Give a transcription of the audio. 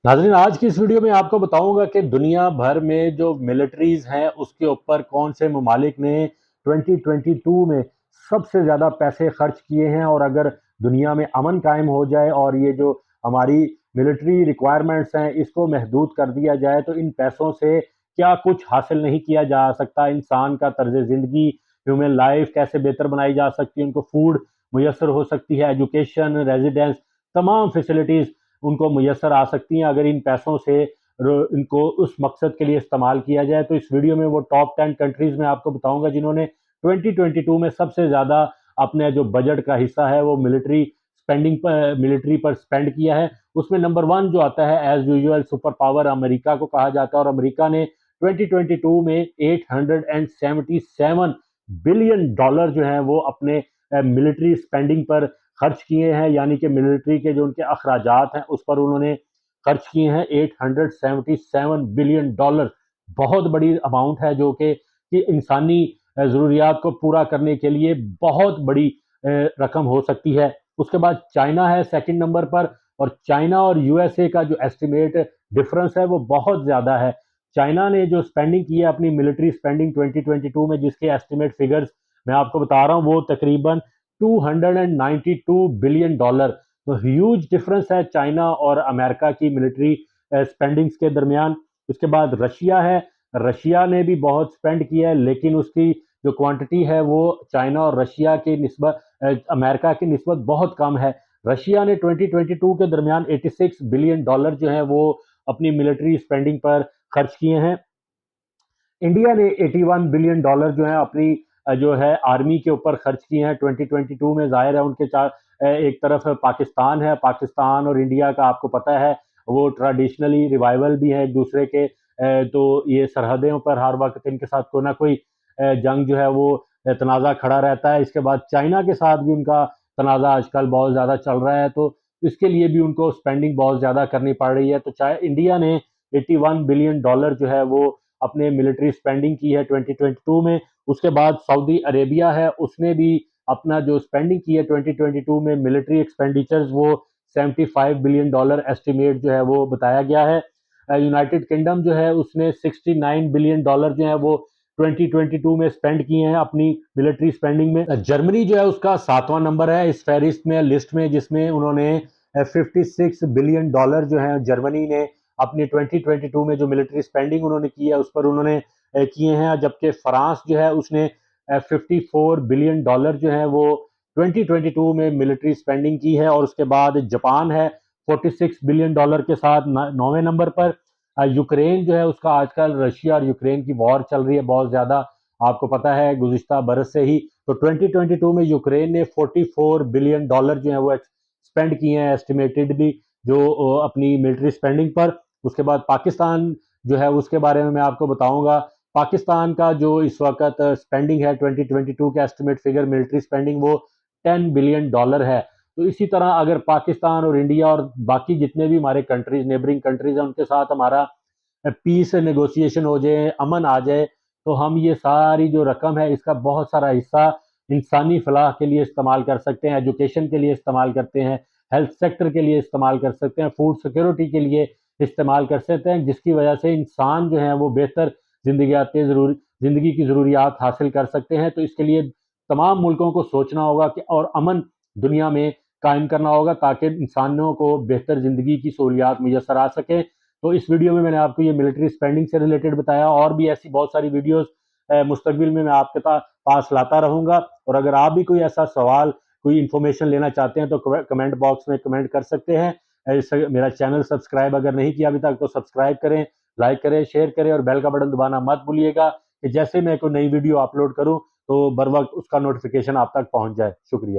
नाज़रीन, आज की इस वीडियो में आपको बताऊंगा कि दुनिया भर में जो मिलिट्रीज हैं उसके ऊपर कौन से ममालिक ने 2022 में सबसे ज़्यादा पैसे खर्च किए हैं। और अगर दुनिया में अमन कायम हो जाए और ये जो हमारी मिलिट्री रिक्वायरमेंट्स हैं इसको महदूद कर दिया जाए तो इन पैसों से क्या कुछ हासिल नहीं किया जा सकता। इंसान का तर्ज ज़िंदगी, ह्यूमन लाइफ कैसे बेहतर बनाई जा सकती है, उनको फूड मुयसर हो सकती है, एजुकेशन, रेजिडेंस, तमाम फैसिलिटीज़ उनको मुयसर आ सकती हैं अगर इन पैसों से इनको उस मकसद के लिए इस्तेमाल किया जाए। तो इस वीडियो में वो टॉप 10 कंट्रीज़ में आपको बताऊंगा जिन्होंने 2022 में सबसे ज़्यादा अपने जो बजट का हिस्सा है वो मिलिट्री पर स्पेंड किया है। उसमें नंबर 1 जो आता है as usual super power America को कहा जाता है, और अमेरिका ने 2022 में 877 बिलियन डॉलर जो है वो अपने मिलिट्री स्पेंडिंग पर खर्च किए हैं, यानी कि मिलिट्री के जो उनके अखराजात हैं उस पर उन्होंने खर्च किए हैं 877 बिलियन डॉलर। बहुत बड़ी अमाउंट है जो कि इंसानी ज़रूरियात को पूरा करने के लिए बहुत बड़ी रकम हो सकती है। उसके बाद चाइना है सेकंड नंबर पर, और चाइना और यूएसए का जो एस्टिमेट डिफरेंस है वो बहुत ज़्यादा है। चाइना ने जो स्पेंडिंग की है अपनी मिलिट्री स्पेंडिंग 2022 में, जिसके एस्टिमेट फिगर्स मैं आपको बता रहा हूँ, वो तकरीबन 292 बिलियन डॉलर। तो ह्यूज डिफरेंस है चाइना और अमेरिका की मिलिट्री स्पेंडिंग्स के दरमियान। उसके बाद रशिया है, रशिया ने भी बहुत स्पेंड किया है लेकिन उसकी जो क्वांटिटी है वो चाइना और रशिया की निस्बत अमेरिका की निस्बत बहुत कम है। रशिया ने 2022 के दरमियान 86 बिलियन डॉलर जो है वो अपनी मिलिट्री स्पेंडिंग पर खर्च किए हैं। इंडिया ने 81 बिलियन डॉलर जो है अपनी जो है आर्मी के ऊपर खर्च किए हैं 2022 में। जाहिर है उनके चार एक तरफ पाकिस्तान है, पाकिस्तान और इंडिया का आपको पता है वो ट्रेडिशनली रिवाइवल भी है एक दूसरे के। तो ये सरहदों पर हर वक्त इनके साथ कोई ना कोई जंग जो है वो तनाज़ा खड़ा रहता है। इसके बाद चाइना के साथ भी उनका तनाज़ा आजकल बहुत ज़्यादा चल रहा है, तो इसके लिए भी उनको स्पेंडिंग बहुत ज़्यादा करनी पड़ रही है। तो चाहे इंडिया ने 81 बिलियन डॉलर जो है वो अपने मिलिट्री स्पेंडिंग की है 2022 में। उसके बाद सऊदी अरेबिया है, उसने भी अपना जो स्पेंडिंग की है 2022 में मिलिट्री एक्सपेंडिचर्स वो 75 बिलियन डॉलर एस्टिमेट जो है वो बताया गया है। यूनाइटेड किंगडम जो है उसने 69 बिलियन डॉलर जो है वो 2022 में स्पेंड किए हैं अपनी मिलिट्री स्पेंडिंग में। जर्मनी जो है उसका 7वां नंबर है इस फहरिस्त में, लिस्ट में, जिसमें उन्होंने 56 बिलियन डॉलर जो है जर्मनी ने अपनी 2022 में जो मिलिट्री स्पेंडिंग उन्होंने की है उस पर उन्होंने किए हैं। जबकि फ्रांस जो है उसने 54 बिलियन डॉलर जो है वो 2022 में मिलिट्री स्पेंडिंग की है। और उसके बाद जापान है 46 बिलियन डॉलर के साथ 9वें नंबर पर। यूक्रेन जो है उसका आजकल रशिया और यूक्रेन की वॉर चल रही है बहुत ज़्यादा, आपको पता है गुज़िश्ता बरस से ही। तो 2022 में यूक्रेन ने 44 बिलियन डॉलर जो है वो स्पेंड किए हैं एस्टिमेटेडली जो अपनी मिलिट्री स्पेंडिंग पर। उसके बाद पाकिस्तान जो है उसके बारे में मैं आपको बताऊंगा। पाकिस्तान का जो इस वक्त स्पेंडिंग है 2022 का एस्टिमेट फिगर मिलिट्री स्पेंडिंग वो 10 बिलियन डॉलर है। तो इसी तरह अगर पाकिस्तान और इंडिया और बाकी जितने भी हमारे कंट्रीज, नेबरिंग कंट्रीज हैं, उनके साथ हमारा पीस नेगोशिएशन हो जाए, अमन आ जाए, तो हम ये सारी जो रकम है इसका बहुत सारा हिस्सा इंसानी फलाह के लिए इस्तेमाल कर सकते हैं, एजुकेशन के लिए इस्तेमाल करते हैं, हेल्थ सेक्टर के लिए इस्तेमाल कर सकते हैं, फूड सिक्योरिटी के लिए इस्तेमाल कर सकते हैं, जिसकी वजह से इंसान जो है वो बेहतर ज़िंदगी की ज़रूरियात हासिल कर सकते हैं। तो इसके लिए तमाम मुल्कों को सोचना होगा कि और अमन दुनिया में कायम करना होगा ताकि इंसानों को बेहतर ज़िंदगी की सहूलियात मुयसर आ सकें। तो इस वीडियो में मैंने आपको ये मिलिट्री स्पेंडिंग से रिलेटेड बताया, और भी ऐसी बहुत सारी वीडियोस मुस्तकबिल में मैं आपके पास लाता रहूँगा। और अगर आप भी कोई ऐसा सवाल, कोई इन्फॉर्मेशन लेना चाहते हैं तो कमेंट बॉक्स में कमेंट कर सकते हैं। मेरा चैनल सब्सक्राइब अगर नहीं किया अभी तक तो सब्सक्राइब करें, लाइक करें, शेयर करें और बेल का बटन दबाना मत भूलिएगा कि जैसे मैं कोई नई वीडियो अपलोड करूँ तो बर वक्त उसका नोटिफिकेशन आप तक पहुँच जाए। शुक्रिया।